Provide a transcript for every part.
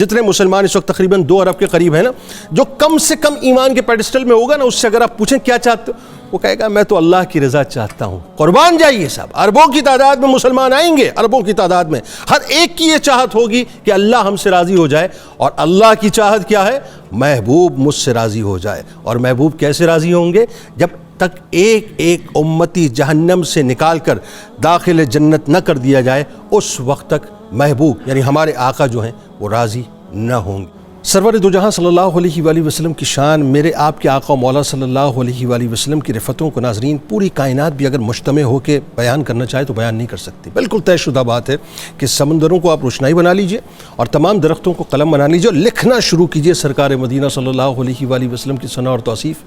जितने मुसलमान इस वक्त तकरीबन 2 अरब के करीब हैं ना, जो कम से कम ईमान के पेडिस्टल में होगा ना, उससे अगर आप पूछें क्या चाहते हो, वो कहेगा मैं तो अल्लाह की रज़ा चाहता हूँ। कुर्बान जाइए साहब, अरबों की तादाद में मुसलमान आएंगे, अरबों की तादाद में हर एक की ये चाहत होगी कि अल्लाह हमसे राज़ी हो जाए। और अल्लाह की चाहत क्या है? महबूब मुझसे राज़ी हो जाए। और महबूब कैसे राज़ी होंगे? जब तक एक एक उम्मती जहन्नम से निकाल कर दाखिल जन्नत न कर दिया जाए, उस वक्त तक महबूब यानी हमारे आका जो हैं वो राज़ी न होंगे। सरवर दो जहां सल्लल्लाहु अलैहि वसल्लम की शान, मेरे आपके आका मौला सल्लल्लाहु अलैहि वसल्लम की रिफ़तों को नाज़रीन पूरी कायनात भी अगर मुज्तमे हो के बयान करना चाहे तो बयान नहीं कर सकती। बिल्कुल तयशुदा बात है कि समंदरों को आप रोशनाई बना लीजिए और तमाम दरख्तों को कलम बना लीजिए और लिखना शुरू कीजिए सरकार मदीना सल्लल्लाहु अलैहि वसल्लम की सना और तौसीफ़,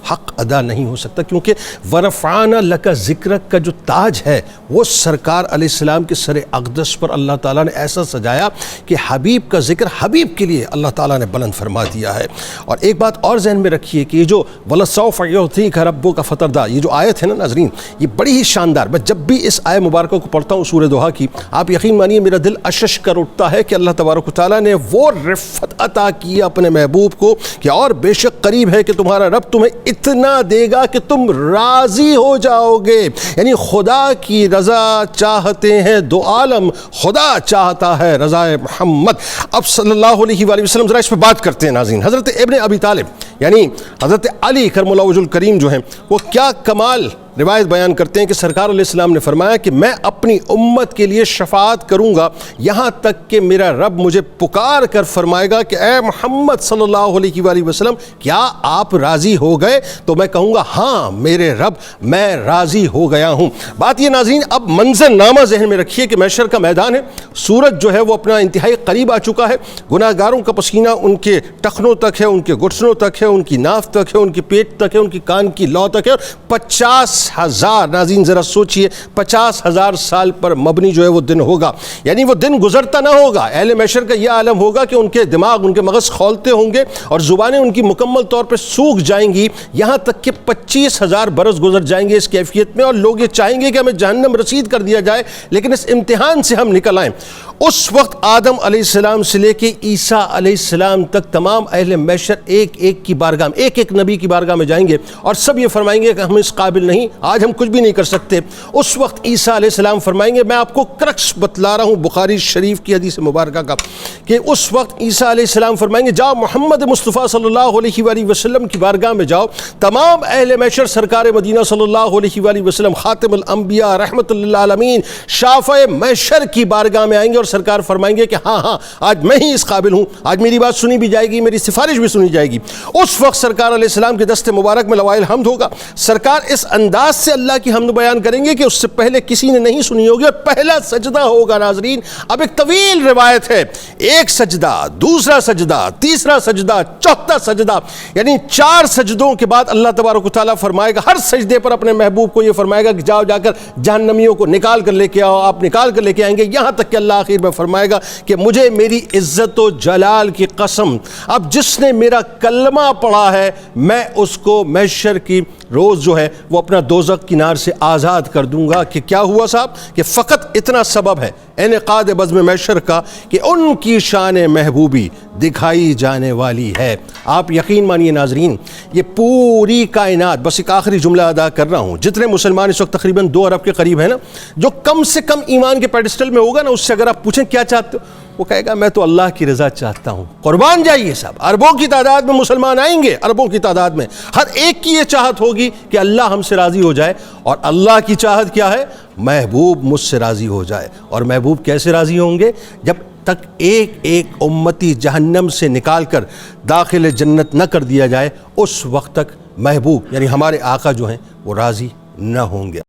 हक़ अदा नहीं हो सकता। क्योंकि वरफ़ाना लका ज़िक्रक का जो ताज है वो सरकार अलैहिस्सलाम के सर अक़दस पर अल्लाह ताला ने ऐसा सजाया कि हबीब का ज़िक्र हबीब के लिए अल्लाह ताला ने बुलंद फरमा दिया है। और एक बात और ज़हन में रखिए कि ये जो वलसौफ़ युअतीका रब्बुका फ़तरदा, ये जो आयत है ना नाज़रीन, ये बड़ी ही शानदार। मैं जब भी इस आयत मुबारक को पढ़ता हूँ सूरह दोहा की, आप यकीन मानिए मेरा दिल अशश कर उठता है कि अल्लाह तबारक व तआला ने वो रिफ़त अता की अपने महबूब को कि और बेशक करीब है कि तुम्हारा रब तुम्हें इतना देगा कि तुम राजी हो जाओगे। यानी खुदा की रज़ा चाहते हैं दो आलम, खुदा चाहता है रज़ाए मोहम्मद। अब सल्लल्लाहु अलैहि वसल्लम ज़रा इस पर बात करते हैं नाज़रीन। हज़रत इब्न अबी तालिब यानी हज़रत अली करमुल्लाहु वजहुल करीम जो हैं वो क्या कमाल रिवायत बयान करते हैं कि सरकार अलैहिस्सलाम ने फरमाया कि मैं अपनी उम्मत के लिए शफाअत करूँगा यहाँ तक कि मेरा रब मुझे पुकार कर फरमाएगा कि ए मोहम्मद सल्लल्लाहु अलैहि वसल्लम क्या आप राज़ी हो गए? तो मैं कहूँगा हाँ मेरे रब मैं राज़ी हो गया हूँ। बात ये नाज़रीन, अब मंज़रनामा ज़हन में रखिए कि महशर का मैदान है, सूरज जो है वो अपना इंतहाई करीब आ चुका है, गुनाहगारों का पसीना उनके टखनों तक है, उनके घुटनों तक है, उनकी नाफ तक है, उनके पेट तक है, उनकी कान की लौ तक है। और 50,000 नाज़रीन ज़रा सोचिए 50,000 साल पर मबनी जो है वो दिन होगा। यानी वो दिन गुजरता ना होगा। अहले महशर का यह आलम होगा कि उनके दिमाग उनके मगज़ खौलते होंगे और ज़ुबानें उनकी मुकम्मल तौर पर सूख जाएंगी, यहाँ तक कि 25,000 बरस गुजर जाएंगे इस कैफियत में। और लोग ये चाहेंगे कि हमें जहन्नम रसीद कर दिया जाए, लेकिन इस इम्तिहान से हम निकल आएँ। उस वक्त आदम अलैहिस्सलाम से लेके ईसा अलैहिस्सलाम तक तमाम अहले महशर एक एक की बारगाह में, एक एक नबी की बारगाह में जाएंगे और सब ये फरमाएंगे कि हम इस काबिल नहीं, आज हम कुछ भी नहीं कर सकते। उस वक्त ईसा अलैहिस्सलाम फरमाएंगे, मैं आपको क्रक्स बतला रहा हूँ बुखारी शरीफ की हदीस मुबारक का, कि उस वक्त ईसा अलैहिस्सलाम फरमाएंगे जाओ मोहम्मद मुस्तफ़ा सल्लल्लाहु अलैहि वसल्लम की बारगाह में जाओ। तमाम अहले महशर सरकार मदीना सल्लल्लाहु अलैहि वसल्लम खातिमुल अंबिया रहमतुल लिल आलमीन शाफ़े महशर की बारगाह में आएंगे और सरकार फरमाएंगे कि हाँ हाँ आज मैं ही इस काबिल हूँ, आज मेरी बात सुनी भी जाएगी, मेरी सिफारिश भी सुनी जाएगी। उस वक्त सरकार अलैहिस्सलाम के दस्ते मुबारक में लवाइल हम्द होगा। सरकार इस अंदाज से अल्लाह की हम्द बयान करेंगे कि उससे पहले किसी ने नहीं सुनी होगी। और पहला सजदा होगा नाज़रीन। अब एक तवील रिवायत है, एक सजदा, दूसरा सजदा, तीसरा सजदा, चौथा सजदा, यानी 4 सजदों के बाद अल्लाह तबारक व तआला फरमाएगा, हर सजदे पर अपने महबूब को ये फरमाएगा कि जाओ जाकर जहन्नमियों को निकाल कर लेके आओ। आप निकाल कर लेके आएंगे, यहाँ तक कि अल्लाह आखिर में फरमाएगा कि मुझे मेरी इज्जत व जलाल की कसम, अब जिसने मेरा कलमा पढ़ा है मैं उसको महशर की रोज़ जो है वो अपना दोज़ख की नार से आज़ाद कर दूंगा। कि क्या हुआ साहब, कि फ़कत इतना सबब है इनेक़ाद बज़्म महशर का कि उनकी शान महबूबी दिखाई जाने वाली है। आप यकीन मानिए नाज़रीन, ये पूरी कायनात, बस एक आखिरी जुमला अदा कर रहा हूँ, जितने मुसलमान इस वक्त तकरीबन 2 अरब के करीब हैं ना, जो कम से कम ईमान के पेडिस्टल में होगा ना, उससे अगर आप पूछें क्या चाहते हो, वो कहेगा मैं तो अल्लाह की रज़ा चाहता हूँ। कुर्बान जाइए साहब, अरबों की तादाद में मुसलमान आएंगे, अरबों की तादाद में हर एक की ये चाहत होगी कि अल्लाह हमसे राज़ी हो जाए। और अल्लाह की चाहत क्या है? महबूब मुझसे राज़ी हो जाए। और महबूब कैसे राज़ी होंगे? जब तक एक एक उम्मती जहन्नम से निकाल कर दाखिल जन्नत न कर दिया जाए, उस वक्त तक महबूब यानी हमारे आका जो हैं वो राज़ी न होंगे।